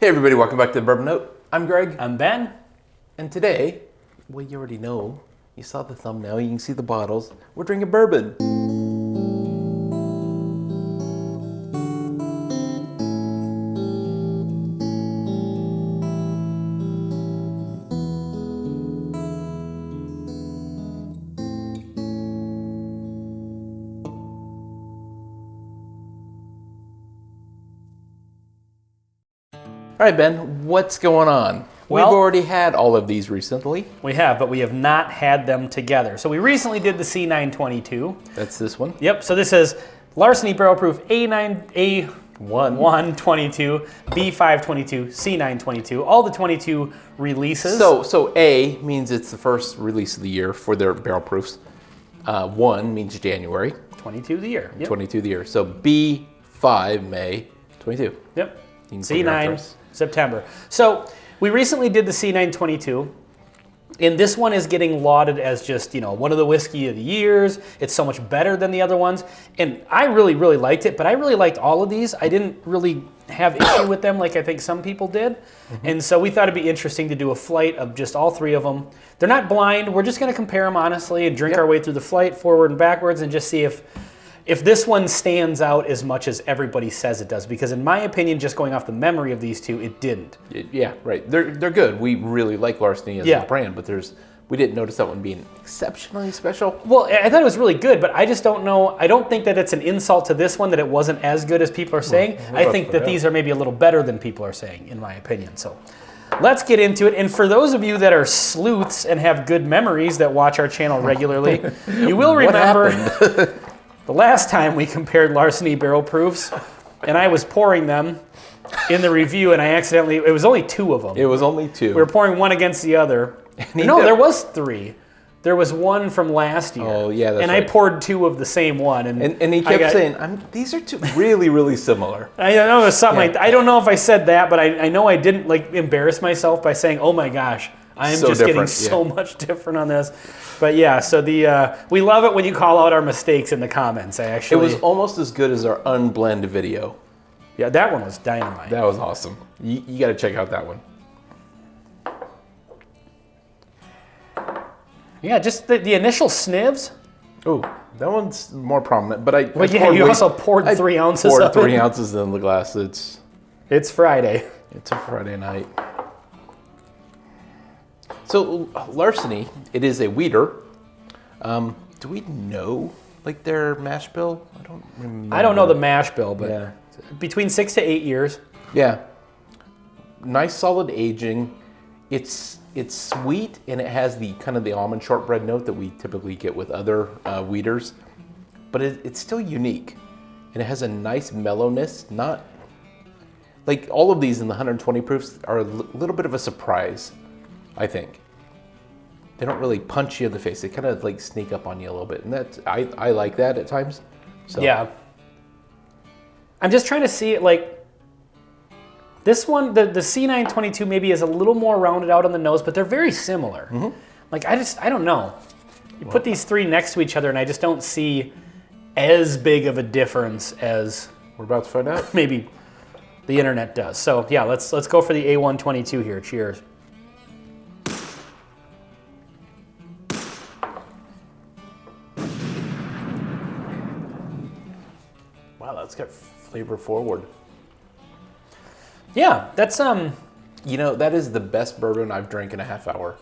Hey everybody, welcome back to the Bourbon Note. I'm Greg. I'm Ben. And today, well, you already know, you saw the thumbnail, you can see the bottles. We're drinking bourbon. All right, Ben, what's going on? Well, we've already had all of these recently. We have, but we have not had them together. So we recently did the C922. That's this one. Yep, so this is Larceny Barrel Proof A122, B522, C922, all the 22 releases. So A means it's the first release of the year for their barrel proofs. 1 means January. 22 the year. Yep. 22 the year. So B5, May, 22. Yep. C9, September. So we recently did the C922, and this one is getting lauded as just, one of the whiskey of the years. It's so much better than the other ones. And I really, really liked it, but I really liked all of these. I didn't really have issue with them like I think some people did. Mm-hmm. And so we thought it'd be interesting to do a flight of just all three of them. They're not blind. We're just going to compare them honestly and drink our way through the flight forward and backwards and just see if this one stands out as much as everybody says it does, because in my opinion, just going off the memory of these two, it didn't. Yeah, right. They're good. We really like Larceny as a brand, but we didn't notice that one being exceptionally special. Well, I thought it was really good, but I just don't know. I don't think that it's an insult to this one that it wasn't as good as people are saying. I think that these are maybe a little better than people are saying, in my opinion. So let's get into it. And for those of you that are sleuths and have good memories that watch our channel regularly, you will remember the last time we compared Larceny Barrel Proofs, and I was pouring them in the review, and it was only two of them. It was only two. We were pouring one against the other. No, there was three. There was one from last year. Oh, yeah, that's right. And I poured two of the same one. And he kept saying, these are two really, really similar. I know it was something I don't know if I said that, but I know I didn't embarrass myself by saying, oh my gosh, I'm so just getting so much different on this. But yeah, so we love it when you call out our mistakes in the comments. It was almost as good as our unblended video. Yeah, that one was dynamite. That was awesome. You got to check out that one. Yeah, just the initial snivs. Oh, that one's more prominent. But you also poured 3 ounces. Poured 3 ounces in the glass. It's Friday. It's a Friday night. So Larceny, it is a wheater. Do we know their mash bill? I don't remember. I don't know the mash bill, but between 6 to 8 years. Yeah. Nice solid aging. It's sweet, and it has the kind of the almond shortbread note that we typically get with other wheaters, but it's still unique, and it has a nice mellowness. Not like all of these in the 120 proofs are a little bit of a surprise, I think. They don't really punch you in the face. They kind of sneak up on you a little bit, and I like that at times. So. Yeah. I'm just trying to see it this one, the C922 maybe is a little more rounded out on the nose, but they're very similar. Mm-hmm. I don't know. You put these three next to each other, and I just don't see as big of a difference as we're about to find out. Maybe the internet does. So yeah, let's go for the A122 here. Cheers. Wow, that's got flavor forward. Yeah, that's that is the best bourbon I've drank in a half hour.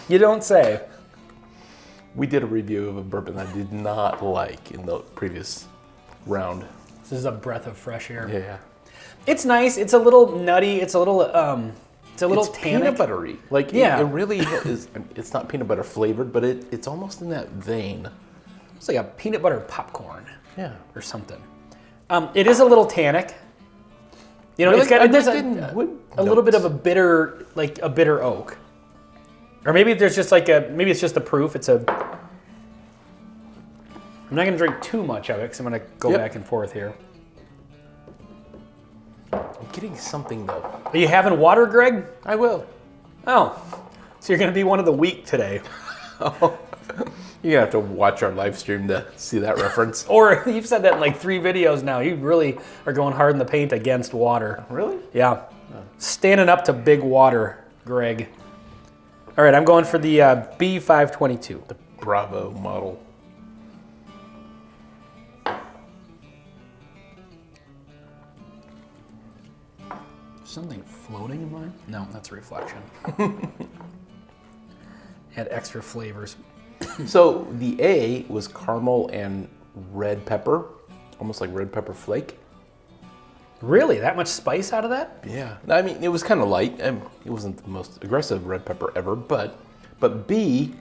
You don't say. We did a review of a bourbon I did not like in the previous round. This is a breath of fresh air. Yeah. It's nice. It's a little nutty. It's a little tannic. Peanut buttery. It really is. It's not peanut butter flavored, but it's almost in that vein. It's like a peanut butter popcorn. Yeah. Or something. It is a little tannic. Really? It's got there's a little bit of a bitter, a bitter oak, or maybe there's just maybe it's just the proof. I'm not gonna drink too much of it because I'm gonna go back and forth here. I'm getting something though. Are you having water, Greg? I will. Oh, so you're gonna be one of the weak today. Oh. You're going to have to watch our live stream to see that reference. Or you've said that in like 3 videos now. You really are going hard in the paint against water. Really? Yeah. Standing up to big water, Greg. All right, I'm going for the B522. The Bravo model. Something floating in mine? No, that's a reflection. Add extra flavors. So the A was caramel and red pepper, almost like red pepper flake. Really? That much spice out of that? Yeah. I mean, it was kind of light. It wasn't the most aggressive red pepper ever, but B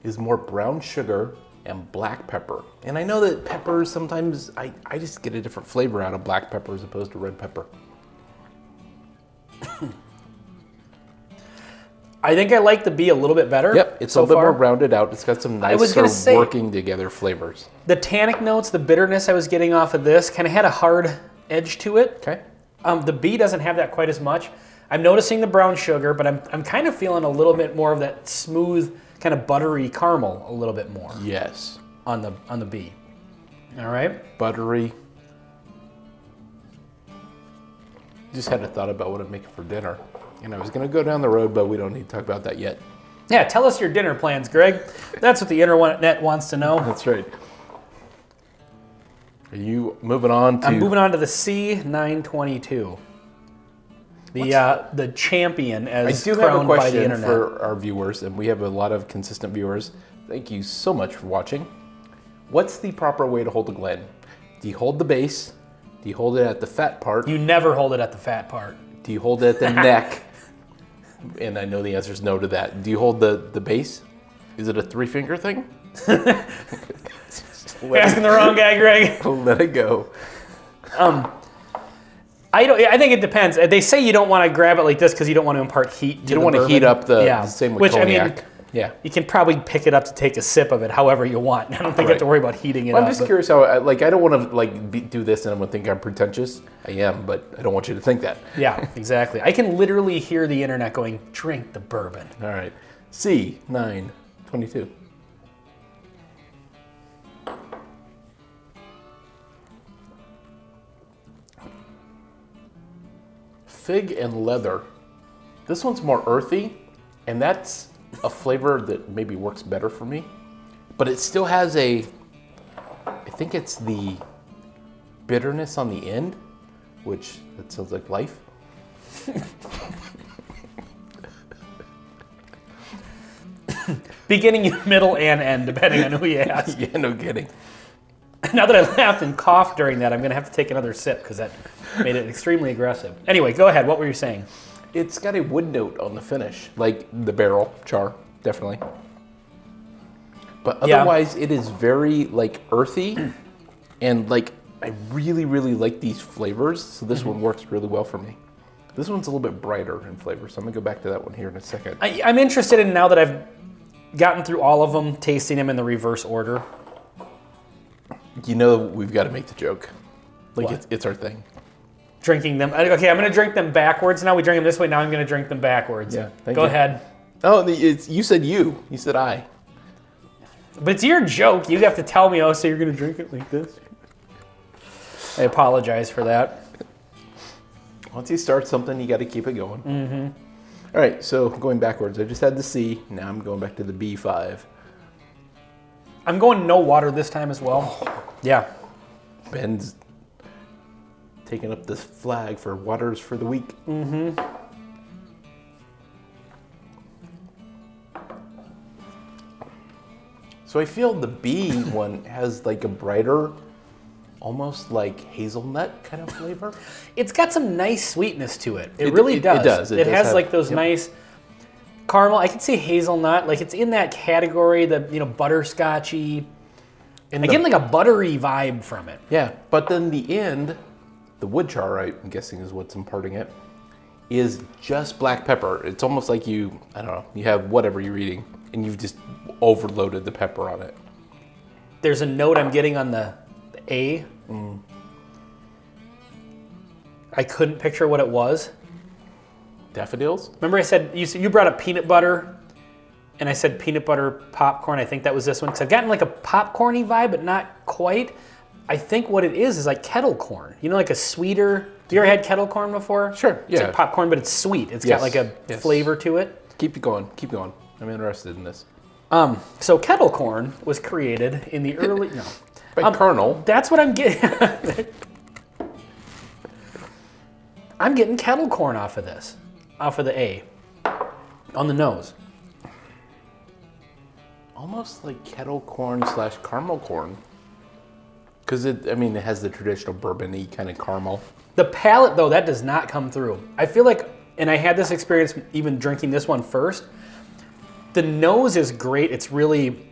is more brown sugar and black pepper. And I know that peppers sometimes, I just get a different flavor out of black pepper as opposed to red pepper. I think I like the B a little bit better. Yep, it's a little bit more rounded out. It's got some nicer working together flavors. The tannic notes, the bitterness I was getting off of this kind of had a hard edge to it. Okay. The B doesn't have that quite as much. I'm noticing the brown sugar, but I'm kind of feeling a little bit more of that smooth, kind of buttery caramel a little bit more. Yes. On the B. All right. Buttery. Just had a thought about what I'm making for dinner. And I was going to go down the road, but we don't need to talk about that yet. Yeah, tell us your dinner plans, Greg. That's what the internet wants to know. That's right. Are you moving on to... I'm moving on to the C922. The champion as crowned by the internet. I do have a question for our viewers, and we have a lot of consistent viewers. Thank you so much for watching. What's the proper way to hold a Glen? Do you hold the base? Do you hold it at the fat part? You never hold it at the fat part. Do you hold it at the neck? And I know the answer is no to that. Do you hold the base? Is it a 3-finger thing? You're asking the wrong guy, Greg. Let it go. I think it depends. They say you don't want to grab it like this because you don't want to impart heat. You don't want to heat up the same with cognac. I mean, yeah. You can probably pick it up to take a sip of it however you want. I don't think you have to worry about heating it up. I'm just curious how, I don't want to do this and I'm going to think I'm pretentious. I am, but I don't want you to think that. Yeah, exactly. I can literally hear the internet going, drink the bourbon. All right. C922. Fig and leather. This one's more earthy, and that's a flavor that maybe works better for me, but it still has I think it's the bitterness on the end, which that sounds like life. Beginning, middle, and end, depending on who you ask. Yeah, no kidding. Now that I laughed and coughed during that, I'm going to have to take another sip because that made it extremely aggressive. Anyway, go ahead. What were you saying? It's got a wood note on the finish, like the barrel char, definitely. But otherwise, it is very earthy, and I really, really like these flavors. So this one works really well for me. This one's a little bit brighter in flavor, so I'm gonna go back to that one here in a second. I'm interested in, now that I've gotten through all of them, tasting them in the reverse order. You know, we've got to make the joke. It's our thing. Drinking them. Okay, I'm going to drink them backwards. Now we drink them this way. Now I'm going to drink them backwards. Yeah, Go ahead. Oh, you said you. You said I. But it's your joke. You have to tell me, so you're going to drink it like this? I apologize for that. Once you start something, you got to keep it going. Mm-hmm. All right, so going backwards. I just had the C. Now I'm going back to the B5. I'm going no water this time as well. Yeah. Ben's taking up this flag for waters for the week. Mm-hmm. So I feel the B one has a brighter, almost like hazelnut kind of flavor. It's got some nice sweetness to it. It really does. It does. It has those nice caramel. I can say hazelnut. It's in that category, the butterscotchy. And again, a buttery vibe from it. Yeah, but then the end, the wood char, I'm guessing is what's imparting it, is just black pepper. It's almost like you have whatever you're eating, and you've just overloaded the pepper on it. There's a note I'm getting on the A. I couldn't picture what it was. Daffodils? Remember I said, you brought up peanut butter and I said peanut butter popcorn. I think that was this one. So I've gotten like a popcorny vibe, but not quite. I think what it is like kettle corn. You know, like a sweeter. Have you ever had kettle corn before? Sure, It's yeah. like popcorn, but it's sweet. It's got like a flavor to it. Keep it going. Keep going. I'm interested in this. So kettle corn was created in the early... No. By Colonel. That's what I'm getting. I'm getting kettle corn off of this. Off of the A. On the nose. Almost like kettle corn / caramel corn. Because it has the traditional bourbon-y kind of caramel. The palate, though, that does not come through. I feel like, and I had this experience even drinking this one first, the nose is great. It's really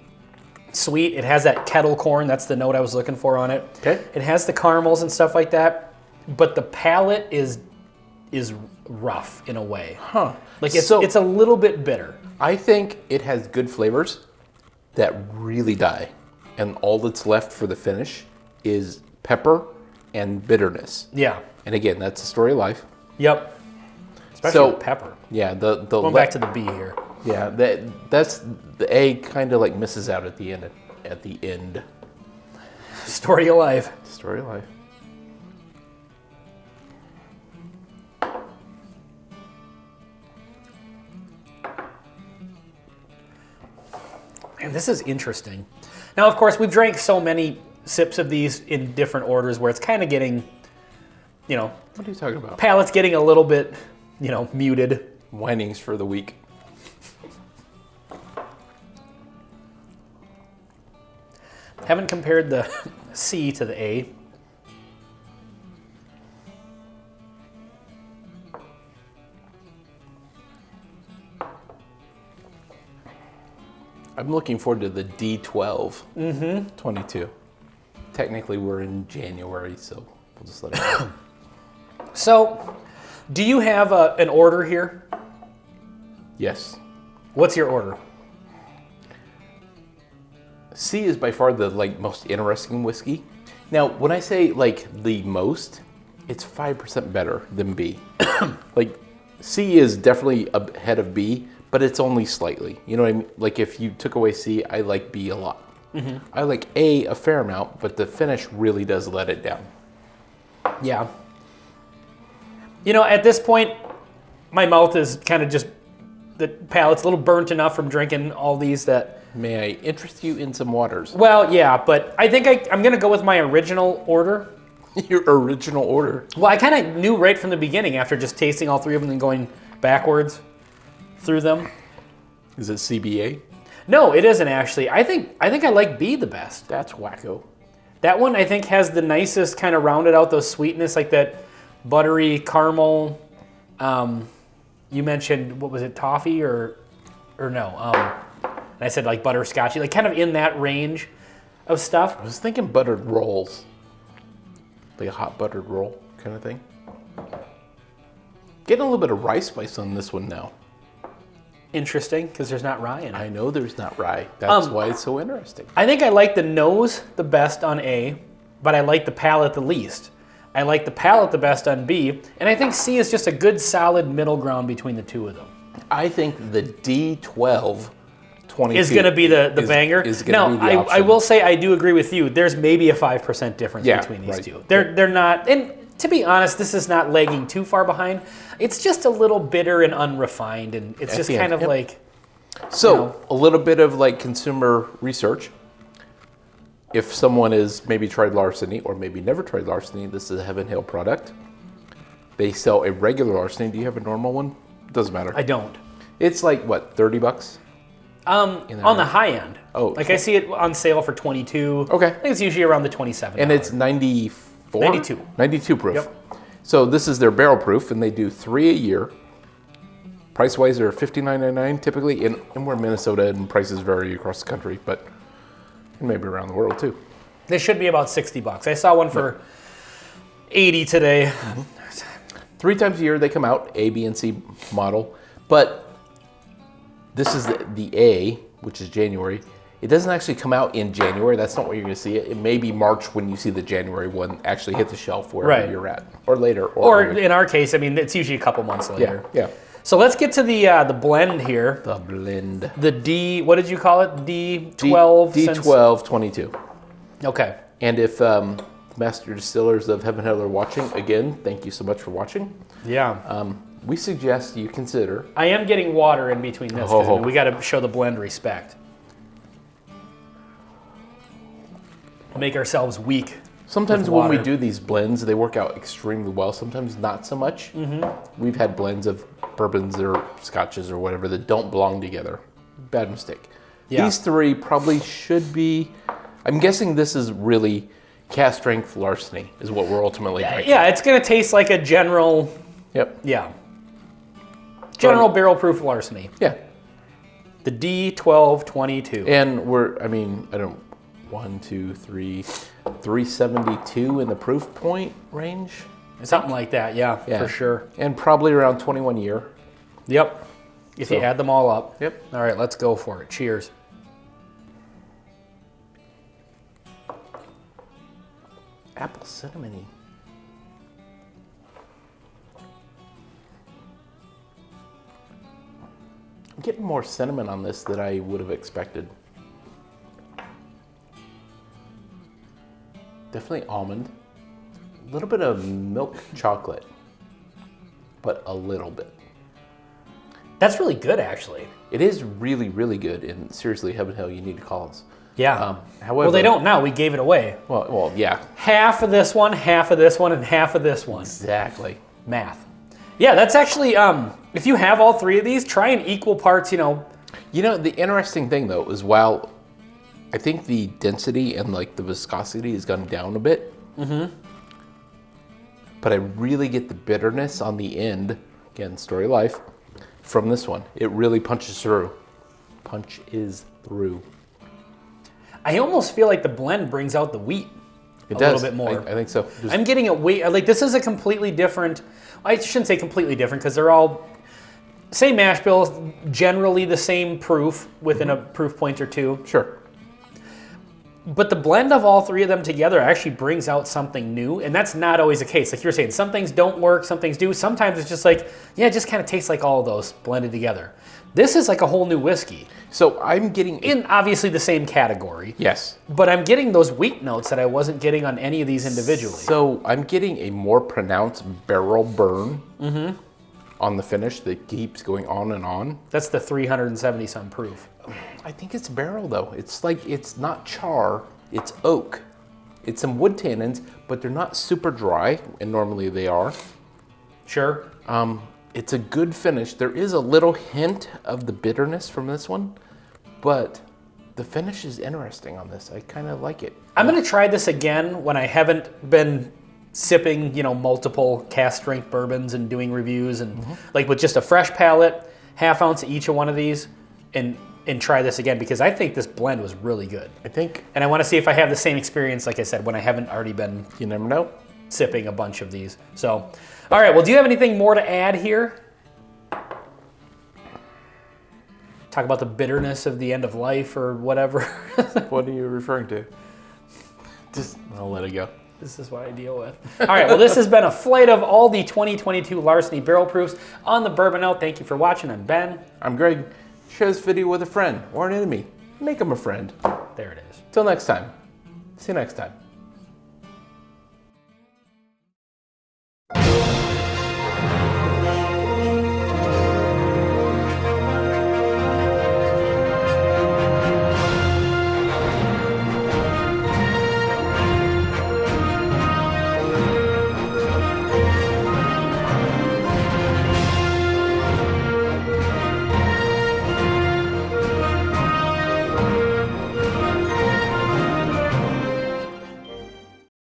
sweet. It has that kettle corn. That's the note I was looking for on it. Okay. It has the caramels and stuff like that, but the palate is rough in a way. Huh. Like it's a little bit bitter. I think it has good flavors that really die. And all that's left for the finish is pepper and bitterness. Yeah. And again, that's the story of life. Yep. Especially with pepper. Yeah, Going back to the B here. Yeah, that's the A kind of like misses out at the end. At the end. Story of life. Story of life. Man, this is interesting. Now, of course, we've drank so many sips of these in different orders where it's kind of getting, What are you talking about? palate's getting a little bit, muted. Whinings for the week. Haven't compared the C to the A. I'm looking forward to the D12. 22. Technically, we're in January, so we'll just let it go. So, do you have an order here? Yes. What's your order? C is by far the most interesting whiskey. Now, when I say the most, it's 5% better than B. C is definitely ahead of B, but it's only slightly. You know what I mean? Like if you took away C, I like B a lot. I like A fair amount, but the finish really does let it down. Yeah. At this point, my mouth is kind of just, the palate's a little burnt enough from drinking all these that... May I interest you in some waters? Well, yeah, but I think I'm going to go with my original order. Your original order. Well, I kind of knew right from the beginning after just tasting all three of them and going backwards through them. Is it CBA? No, it isn't actually. I think I like B the best. That's wacko. That one I think has the nicest kind of rounded out those sweetness, like that buttery caramel. You mentioned, what was it, toffee or no? And I said like butterscotchy, like kind of in that range of stuff. I was thinking buttered rolls. Like a hot buttered roll kind of thing. Getting a little bit of rye spice on this one now. Interesting, because there's not rye in it. I know there's not rye. That's why it's so interesting. I think I like the nose the best on A, but I like the palate the least. I like the palate the best on B, and I think C is just a good solid middle ground between the two of them. I think the D12 22 is going to be the banger. Is gonna be the option. I will say I do agree with you. There's maybe a 5% difference between these two. They're not, and to be honest, this is not lagging too far behind. It's just a little bitter and unrefined, and it's just kind of like... So, a little bit of consumer research. If someone has maybe tried Larceny or maybe never tried Larceny, this is a Heaven Hill product. They sell a regular Larceny. Do you have a normal one? Doesn't matter. I don't. It's like, what, $30? On the high end. Oh. I see it on sale for 22. Okay. I think it's usually around the 27. And it's 94? 92. 92 proof. Yep. So this is their barrel proof, and they do 3 a year. Price-wise, they're $59.99 typically, and we're in Minnesota, and prices vary across the country, but maybe around the world too. They should be about $60. I saw one for 80 today. 3 times a year they come out, A, B, and C model, but this is the A, which is January. It doesn't actually come out in January. That's not where you're going to see it. It may be March when you see the January one actually hit the shelf wherever you're at, or later. Or in our case, it's usually a couple months later. Yeah. So let's get to the blend here. The blend. The D, what did you call it? D12? D12 22. Okay. And if Master Distillers of Heaven Hill are watching, again, thank you so much for watching. Yeah. We suggest you consider. I am getting water in between this because we got to show the blend respect. Make ourselves weak. Sometimes when we do these blends, they work out extremely well. Sometimes not so much. We've had blends of bourbons or scotches or whatever that don't belong together. Bad mistake. Yeah. These three probably should be. I'm guessing this is really cast strength larceny is what we're ultimately drinking. Yeah, it's going to taste like a general. Yep. Yeah. General barrel proof larceny. Yeah. The D1222. And I don't. 1, 2, 3, 372 in the proof point range. Something like that, yeah, for sure. And probably around 21 year. Yep. If you add them all up. Yep. All right, let's go for it. Cheers. Apple cinnamony. I'm getting more cinnamon on this than I would have expected. Definitely almond. A little bit of milk chocolate, but a little bit. That's really good, actually. It is really, really good. And seriously, Heaven Hill, you need to call us. Yeah. However, well, they don't now. We gave it away. Well, yeah. Half of this one, half of this one, and half of this one. Exactly. Math. Yeah, that's actually, if you have all three of these, try in equal parts, You know, the interesting thing, though, is while I think the density and like the viscosity has gone down a bit, but I really get the bitterness on the end, again, story of life, from this one. It really punches through. Punches through. I almost feel like the blend brings out the wheat a little bit more. I think so. I'm getting a way, like this is a completely different, I shouldn't say completely different because they're all same mash bills, generally the same proof within a proof point or two. Sure. But the blend of all three of them together actually brings out something new, and that's not always the case. Like you were saying, some things don't work, some things do. Sometimes it's just like, yeah, it just kind of tastes like all of those blended together. This is like a whole new whiskey. So I'm getting... In obviously the same category. Yes. But I'm getting those wheat notes that I wasn't getting on any of these individually. So I'm getting a more pronounced barrel burn on the finish that keeps going on and on. That's the 370 some proof. I think it's barrel though. It's like, it's not char, it's oak. It's some wood tannins, but they're not super dry, and normally they are. Sure. It's a good finish. There is a little hint of the bitterness from this one, but the finish is interesting on this. I kind of like it. I'm going to try this again when I haven't been sipping, multiple cast strength bourbons and doing reviews and like with just a fresh palate, half ounce of each of one of these, and try this again because I think this blend was really good. I think. And I want to see if I have the same experience, like I said, when I haven't already been You never know. sipping a bunch of these. So, all right, well, do you have anything more to add here? Talk about the bitterness of the end of life or whatever. What are you referring to? I'll let it go. This is what I deal with. All right, well, this has been a flight of all the 2022 Larceny Barrel Proofs on the Bourbon Out. Thank you for watching. I'm Ben. I'm Greg. Share this video with a friend or an enemy. Make them a friend. There it is. Till next time. See you next time.